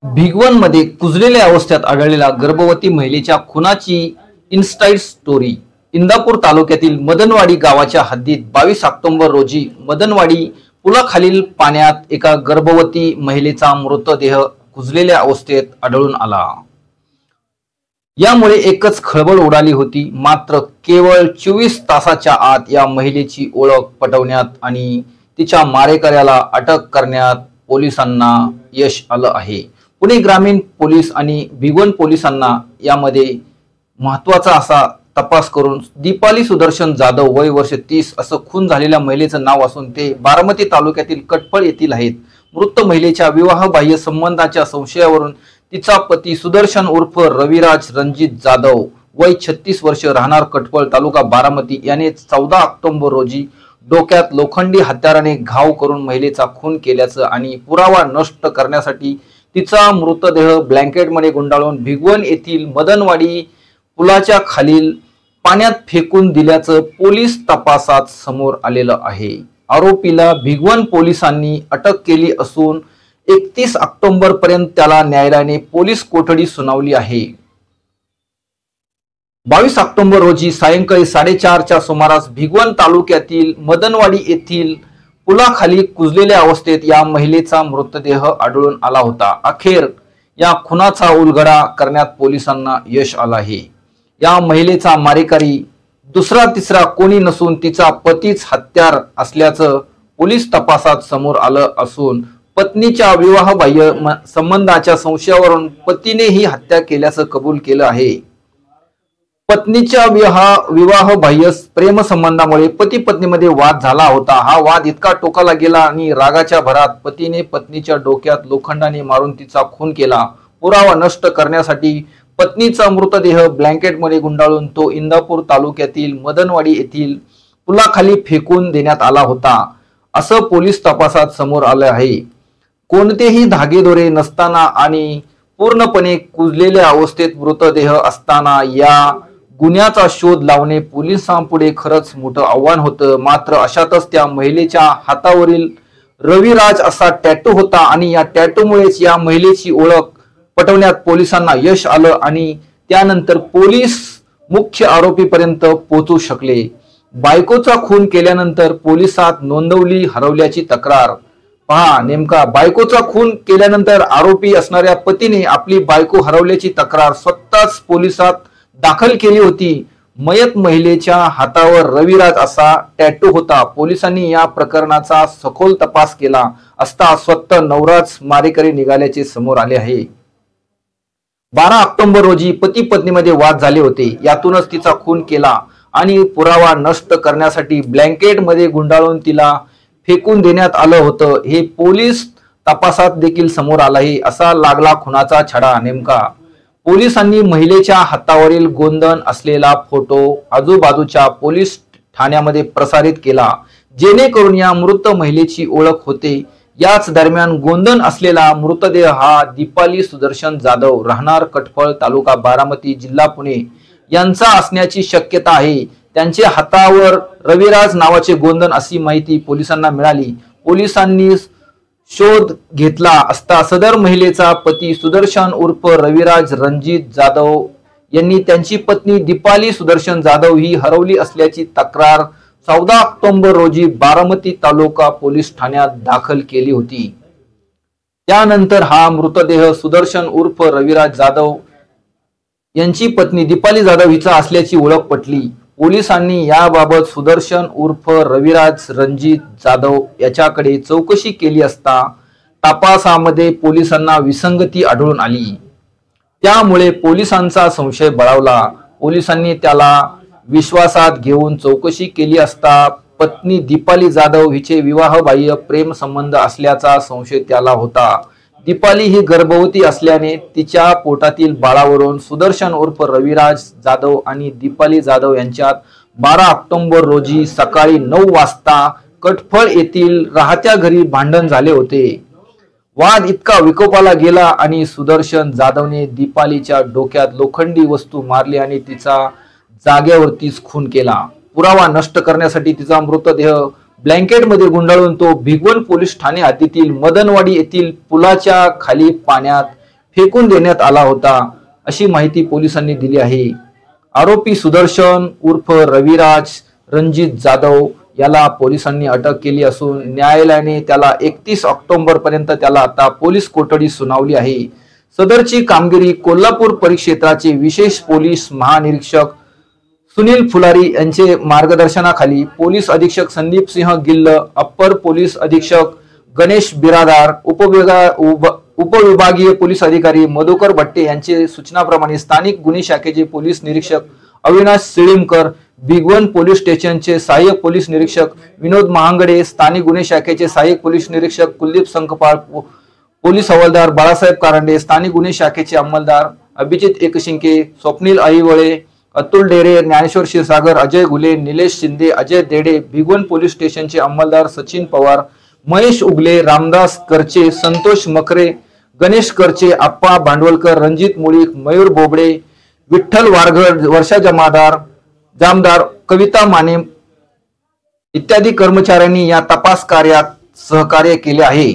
भिगवणमध्ये कुजलेल्या अवस्थेत आढळलेल्या गर्भवती महिलेच्या खुनाची इन्स्टाईट स्टोरी। इंदापूर तालुक्यातील मदनवाडी गावाच्या हद्दीत 22 ऑक्टोबर रोजी मदनवाडी पुलाखालील पाण्यात एका गर्भवती महिलेचा मृतदेह कुजलेल्या अवस्थेत आढळून आला। यामुळे एकच खळबळ उडाली होती। मात्र केवळ 24 तासाच्या आत या महिलेची ओळख पटवण्यात आणि तिच्या मारेकऱ्याला अटक करण्यात पोलिसांना यश आलं आहे। पुणे ग्रामीण पोलीस आणि भिगवण पोलिसांना यामध्ये महत्त्वाचा असा तपास करून दीपाली सुदर्शन जाधव वय वर्ष 30 असं खून झालेल्या महिलेचं नाव असून ते बारामती तालुक्यातील कटफळ येथील आहेत। मृत महिलेच्या विवाहबाह्य संबंधाच्या संशयावरून तिचा पती सुदर्शन उर्फ रविराज रणजित जाधव वय 36 वर्ष राहणार कटफळ तालुका बारामती याने 14 ऑक्टोबर रोजी डोक्यात लोखंडी हत्याराने घाव करून महिलेचा खून केल्याचं आणि पुरावा नष्ट करण्यासाठी तिचा मृतदेह ब्लँकेटमध्ये गुंडाळून भिगवण येथील मदनवाडी पुलाच्या खालील पाण्यात फेकून दिल्याचं पोलीस तपासात समोर आलेलं आहे। आरोपीला भिगवण पोलिसांनी अटक केली असून 31 ऑक्टोबर पर्यंत त्याला न्यायालयाने पोलीस कोठडी सुनावली आहे। 22 ऑक्टोबर रोजी सायंकाळी 4:30च्या सुमारास भिगवण तालुक्यातील मदनवाडी येथील पुलाखाली कुजलेल्या अवस्थेत या महिलेचा मृतदेह आढळून आला होता। अखेर या खुनाचा उलगडा करण्यात पोलिसांना यश आलं आहे। या महिलेचा मारेकरी दुसरा तिसरा कोणी नसून तिचा पतीच हत्यार असल्याचं पोलीस तपासात समोर आलं असून पत्नीच्या विवाहबाह्य संबंधाच्या संशयावरून पतीने ही हत्या केल्याचं कबूल केलं आहे। पत्नीच्या विवाहबाह्य प्रेम संबंधामुळे पती पत्नीमध्ये वाद झाला होता। हा वाद इतका टोकाला गेला आणि रागाच्या भरात पतीने पत्नीच्या डोक्यात लोखंडाने मारून तिचा खून केला। पुरावा नष्ट करण्यासाठी पत्नीचा मृतदेह ब्लँकेटमध्ये गुंडाळून तो इंदापूर तालुक्यातील मदनवाडी येथील पुलाखाली फेकून देण्यात आला होता असं पोलीस तपासात समोर आलं आहे। कोणतेही धागेदोरे नसताना आणि पूर्णपणे कुजलेल्या अवस्थेत मृतदेह असताना या गुन्ह्याचा शोध लावणे पोलिसांपुढे खरंच मोठं आव्हान होतं। मात्र अशातच त्या महिलेच्या हातावरील रविराज असा टॅटू होता आणि या टॅटूमुळेच या महिलेची ओळख पटवण्यात पोलिसांना यश आलं आणि त्यानंतर पोलीस मुख्य आरोपीपर्यंत पोहोचू शकले। बायकोचा खून केल्यानंतर पोलिसात नोंदवली हरवल्याची तक्रार। पहा, नेमका बायकोचा खून केल्यानंतर आरोपी असणाऱ्या पतीने आपली बायको हरवल्याची तक्रार स्वतःच पोलिसात दाखल केली होती। मयत महिलेच्या हातावर रविराज असा टॅटू होता। पोलिसांनी या प्रकरणाचा सखोल तपास केला असता स्वतः नवराच मारेकरी निघाल्याचे समोर आले आहे। 12 ऑक्टोबर रोजी पती पत्नीमध्ये वाद झाले होते। यातूनच तिचा खून केला आणि पुरावा नष्ट करण्यासाठी ब्लँकेटमध्ये गुंडाळून तिला फेकून देण्यात आलं होतं। हे पोलीस तपासात देखील समोर आलं आहे। असा लागला खुनाचा छडा। नेमका पोलिसांनी महिलेच्या हातावरील गोंधन असलेला फोटो आजूबाजूच्या पोलीस ठाण्यामध्ये प्रसारित केला जेणेकरून या मृत महिलेची ओळख होते। याच दरम्यान गोंधन असलेला मृतदेह हा दीपाली सुदर्शन जाधव राहणार कटफळ तालुका बारामती जिल्हा पुणे यांचा असण्याची शक्यता आहे। त्यांच्या हातावर रविराज नावाचे गोंधन अशी माहिती पोलिसांना मिळाली। पोलिसांनी शोध घेतला असता सदर महिलेचा पती सुदर्शन उर्फ रविराज रणजित जाधव यांनी त्यांची पत्नी दीपाली सुदर्शन जाधव ही हरवली असल्याची तक्रार 14 ऑक्टोबर रोजी बारामती तालुका पोलीस ठाण्यात दाखल केली होती। त्यानंतर हा मृतदेह सुदर्शन उर्फ रविराज जाधव यांची पत्नी दीपाली जाधव हिचा असल्याची ओळख पटली। पोलिसांनी याबाबत सुदर्शन उर्फ रविराज रणजित जाधव याच्याकडे चौकशी केली असता तपासामध्ये पोलिसांना विसंगती आढळून आली। त्यामुळे पोलिसांचा संशय बळावला। पोलिसांनी त्याला विश्वासात घेऊन चौकशी केली असता पत्नी दीपाली जाधव हिचे विवाहबाह्य प्रेम संबंध असल्याचा संशय त्याला होता। दीपाली ही गर्भवती असल्याने तिच्या पोटातील बाळावरून सुदर्शन उर्फ रविराज जाधव आणि दीपाली जाधव यांच्यात 12 ऑक्टोबर रोजी सकाळी 9 वाजता कटफळ येथील राहत्या घरी भांडण झाले होते। वाद इतका विकोपाला गेला आणि सुदर्शन जाधवने दीपालीच्या डोक्यात लोखंडी वस्तू मारली आणि तिचा जागेवरतीच खून केला। पुरावा नष्ट करण्यासाठी तिचा मृतदेह ब्लँकेटमध्ये गुंडाळून तो भिगवण पोलीस ठाणे हद्दीतील मदनवाडी येथील पुलाच्या खाली पाण्यात फेकून देण्यात आला होता, अशी माहिती पोलिसांनी दिली आहे। आरोपी सुदर्शन उर्फ रविराज रणजित जाधव याला पोलिसांनी अटक केली असून न्यायालयाने त्याला 31 ऑक्टोबर पर्यंत त्याला आता पोलीस कोठडी सुनावली आहे। सदरची कामगिरी कोल्हापूर परिक्षेत्राचे विशेष पोलीस महानिरीक्षक सुनील फुलारी यांचे मार्गदर्शनाखाली पोलीस अधीक्षक संदीप सिंह गिल्ल, अप्पर पोलीस अधीक्षक गणेश बिरादार, उपविभागीय पोलीस अधिकारी मधुकर भट्टे यांचे सूचनाप्रमाणे स्थानिक गुन्हे शाखेचे पोलीस निरीक्षक अविनाश सिळीमकर, भिगवण पोलीस स्टेशनचे सहाय्यक पोलीस निरीक्षक विनोद महांगडे, स्थानिक गुन्हे शाखेचे सहाय्यक पोलीस निरीक्षक कुलदीप संकपाळ, पोलीस हवालदार बाळासाहेब कारंडे, स्थानिक गुन्हे शाखेचे अंमलदार अभिजित एकशिंके, स्वप्नील अहिवळे, अतुल डेरे, ज्ञानेश्वर क्षीरसागर, अजय घुले, निलेश शिंदे, अजय देडे, भिगवण पोलीस स्टेशनचे अंमलदार सचिन पवार, महेश उगले, रामदास करचे, संतोष मकरे, गणेश करचे, आप्पा भांडवलकर, रणजित मुळीक, मयूर बोबडे, विठ्ठल वारघर, वर्षा जामदार, कविता माने इत्यादी कर्मचाऱ्यांनी या तपास कार्यात सहकार्य केले आहे।